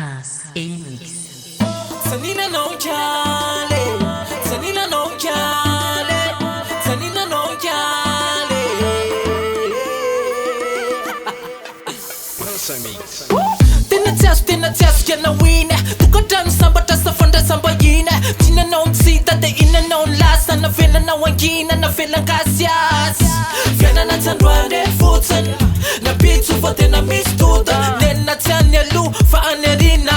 Pass English. Sanina no kyale, Sanina no kyale, Sanina no kyale. Tina test, gonna win. Tuka dance samba tasa funda samba yine. Tina no sita de ina no last. And I feel na wangina, na feel kasias. Fiana na tandwande futzen. Na bitu fote na mistuda. Nena tanya lu fa anerina.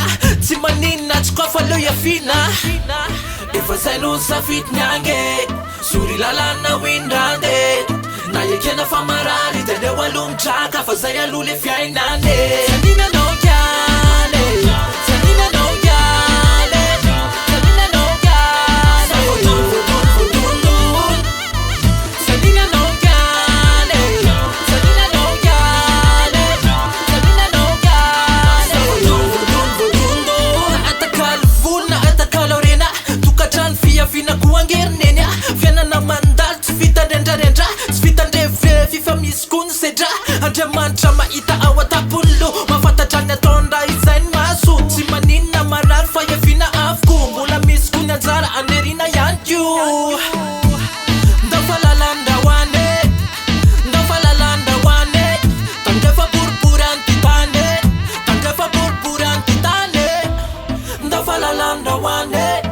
Timanina chkofa lo ya fina. Ifa sailu sa fit nyange. Suri lala na windande. Na yekena fa marari tende walum chaka fa zaya lule fya inane. Sanina no kyale, Sanina no kyale, Sanina no kyale. Sanina no kyale, Sanina no kyale, Sanina no kyale. Na atakal full, na atakal orena. Tukachan fia fina kuangernenya. Fiana na mandal tfita dendra dendra. Tfita ndeve fifa miskun sedra. Ante mantra maita awatapulu. Mafata chanya tonda isain masu. Timanina marar faya fina afku. Mula miskun yanzara anerina yanju. Ndafalalanda wane, ndafalalanda wane. Tandefa purpuran titane, tandefa purpuran titane. Ndafalalanda wane,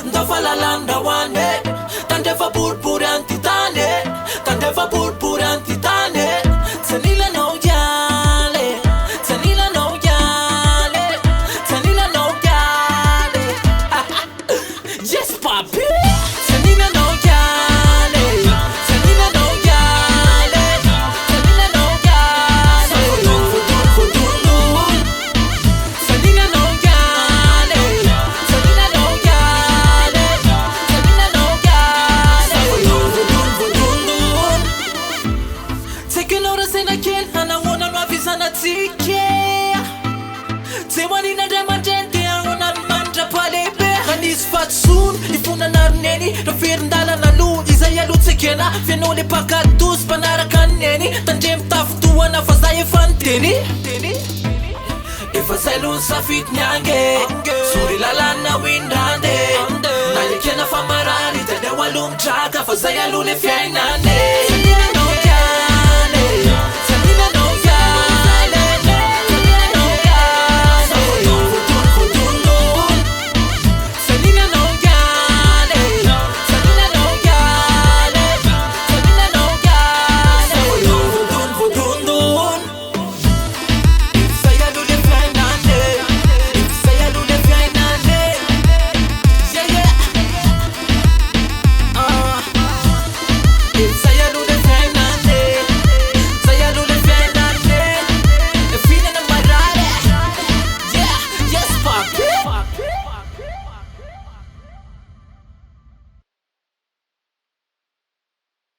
ndafalalanda wane. Tandefa purpuran titane, tandefa purpuran titane. Sanila no kyale, Sanila no kyale, Sanila no kyale. Yes, papi. Sanila no kyale, Sanila no kyale, Sanila no kyale. Sanila no kyale, Sanila no kyale, Sanila no kyale. Taking notice and I can't, and I wanna know if it's on a ticket. Say one in a diamond, I wanna manja palepe. And it's fat soon, if una narneni, the fear ndala na lu, isa ya lu tsekena. Fenole pakatus, panara kaneni, tanjem taf tuwana fazaye fanteni. If I say lose a fit nyange, suri lala na windande. Na yekena famarari, tende walum chaka, fazaya lule fya inane.